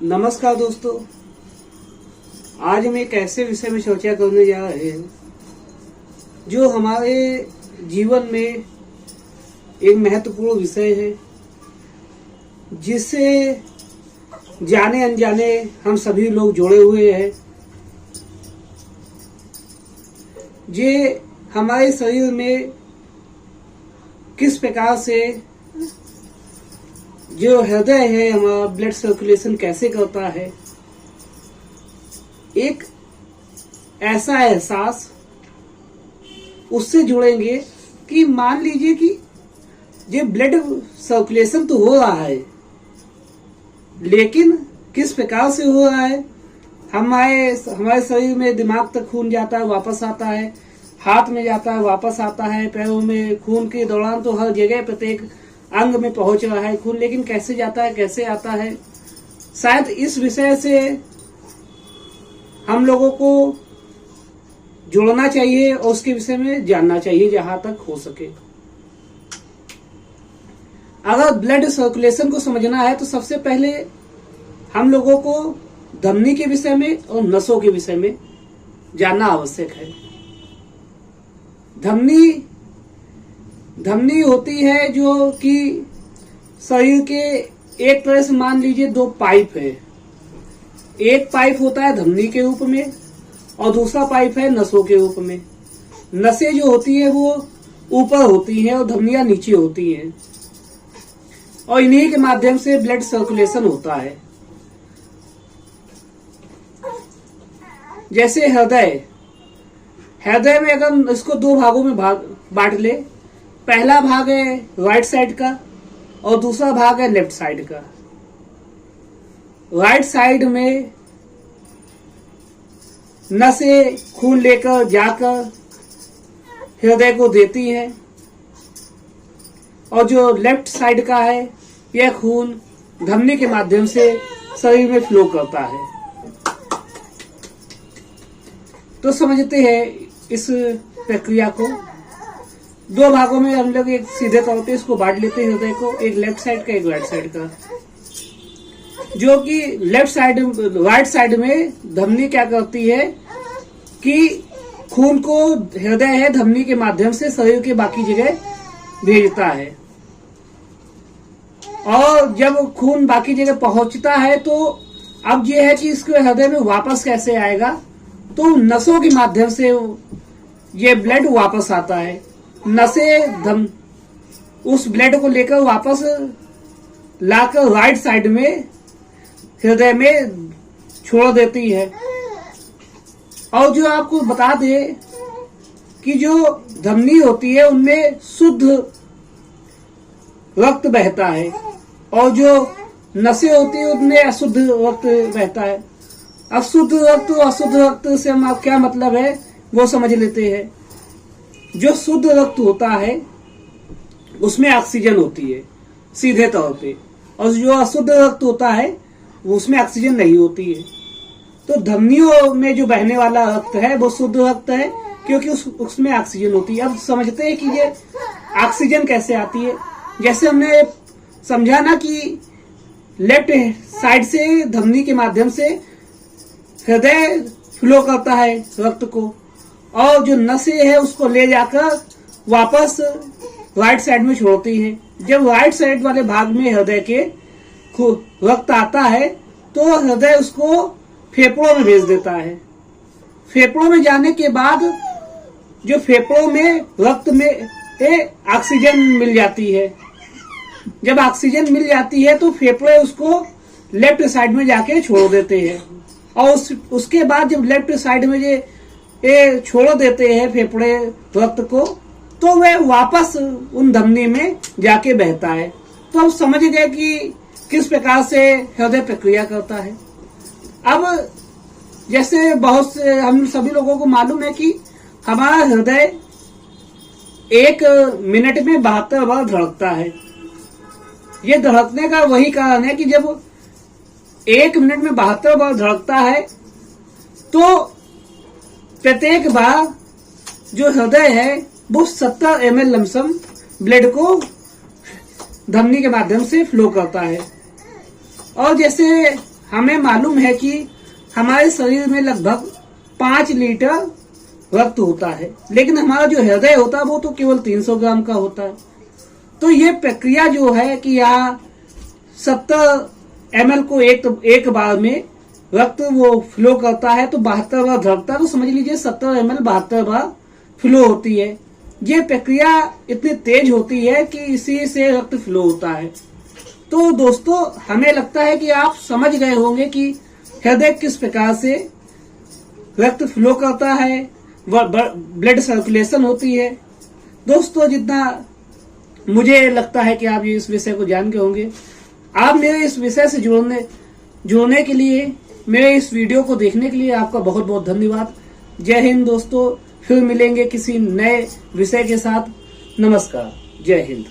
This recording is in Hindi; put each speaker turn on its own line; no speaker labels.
नमस्कार दोस्तों, आज हम एक ऐसे विषय में चर्चा करने जा रहे हैं जो हमारे जीवन में एक महत्वपूर्ण विषय है, जिससे जाने अनजाने हम सभी लोग जुड़े हुए हैं। ये हमारे शरीर में किस प्रकार से जो हृदय है हमारा ब्लड सर्कुलेशन कैसे करता है, एक ऐसा एहसास उससे जुड़ेंगे कि मान लीजिए कि ये ब्लड सर्कुलेशन तो हो रहा है, लेकिन किस प्रकार से हो रहा है। हमारे शरीर में दिमाग तक खून जाता है, वापस आता है, हाथ में जाता है, वापस आता है, पैरों में खून के दौरान तो हर जगह प्रत्येक अंग में पहुंच रहा है खून, लेकिन कैसे जाता है, कैसे आता है। शायद इस विषय से हम लोगों को जुड़ना चाहिए और उसके विषय में जानना चाहिए जहां तक हो सके। अगर ब्लड सर्कुलेशन को समझना है तो सबसे पहले हम लोगों को धमनी के विषय में और नसों के विषय में जानना आवश्यक है। धमनी होती है जो कि शरीर के एक तरह से मान लीजिए दो पाइप है। एक पाइप होता है धमनी के रूप में और दूसरा पाइप है नसों के रूप में। नसें जो होती है वो ऊपर होती हैं और धमनियां नीचे होती हैं, और इन्हीं के माध्यम से ब्लड सर्कुलेशन होता है। जैसे हृदय में अगर इसको दो भागों में बांट ले, पहला भाग है राइट साइड का और दूसरा भाग है लेफ्ट साइड का। राइट साइड में नसें खून लेकर जाकर हृदय को देती हैं, और जो लेफ्ट साइड का है यह खून धमनी के माध्यम से शरीर में फ्लो करता है। तो समझते हैं इस प्रक्रिया को। दो भागों में हम लोग एक सीधे तौर पे इसको बांट लेते हैं हृदय को, एक लेफ्ट साइड का एक राइट साइड का। जो कि राइट साइड में धमनी क्या करती है कि खून को हृदय है धमनी के माध्यम से शरीर के बाकी जगह भेजता है, और जब खून बाकी जगह पहुंचता है तो अब यह है कि इसके हृदय में वापस कैसे आएगा, तो नसों के माध्यम से ये ब्लड वापस आता है। नसें उस ब्लड को लेकर वापस लाकर राइट साइड में हृदय में छोड़ देती है। और जो आपको बता दे कि जो धमनी होती है उनमें शुद्ध रक्त बहता है, और जो नसें होती है उनमें अशुद्ध रक्त बहता है। अशुद्ध रक्त और अशुद्ध रक्त से हम क्या मतलब है वो समझ लेते हैं। जो शुद्ध रक्त होता है उसमें ऑक्सीजन होती है सीधे तौर पे, और जो अशुद्ध रक्त होता है उसमें ऑक्सीजन नहीं होती है। तो धमनियों में जो बहने वाला रक्त है वो शुद्ध रक्त है, क्योंकि उसमें ऑक्सीजन होती है। अब समझते हैं कि ये ऑक्सीजन कैसे आती है। जैसे हमने समझा ना कि लेफ्ट साइड से धमनी के माध्यम से हृदय फ्लो करता है रक्त को, और जो नसें है उसको ले जाकर वापस राइट साइड में छोड़ती है। जब राइट साइड वाले भाग में हृदय के रक्त आता है तो हृदय उसको फेफड़ों में भेज देता है। फेफड़ों में जाने के बाद जो फेफड़ों में रक्त में ऑक्सीजन मिल जाती है। जब ऑक्सीजन मिल जाती है तो फेफड़े उसको लेफ्ट साइड में जाके छोड़ देते हैं, और उसके बाद जब लेफ्ट साइड में ये छोड़ देते हैं फेफड़े रक्त को, तो वह वापस उन धमनी में जाके बहता है। तो अब समझ गए कि किस प्रकार से हृदय प्रक्रिया करता है। अब जैसे बहुत से हम सभी लोगों को मालूम है कि हमारा हृदय 1 मिनट में 72 बार धड़कता है। ये धड़कने का वही कारण है कि जब 1 मिनट में 72 बार धड़कता है तो प्रत्येक बार जो हृदय है वो 70 ml लमसम ब्लड को धमनी के माध्यम से फ्लो करता है। और जैसे हमें मालूम है कि हमारे शरीर में लगभग 5 लीटर रक्त होता है, लेकिन हमारा जो हृदय होता है वो तो केवल 300 ग्राम का होता है। तो ये प्रक्रिया जो है कि यहाँ 70 ml को एक बार में रक्त वो फ्लो करता है, तो 72 बार धड़कता है, तो समझ लीजिए 70 ml 72 बार फ्लो होती है। ये प्रक्रिया इतनी तेज होती है कि इसी से रक्त फ्लो होता है। तो दोस्तों, हमें लगता है कि आप समझ गए होंगे कि हृदय किस प्रकार से रक्त फ्लो करता है, ब्लड सर्कुलेशन होती है। दोस्तों, जितना मुझे लगता है कि आप ये इस विषय को जान गए होंगे। आप मेरे इस विषय से जुड़ने के लिए, मेरे इस वीडियो को देखने के लिए आपका बहुत बहुत धन्यवाद। जय हिंद दोस्तों, फिर मिलेंगे किसी नए विषय के साथ। नमस्कार, जय हिंद।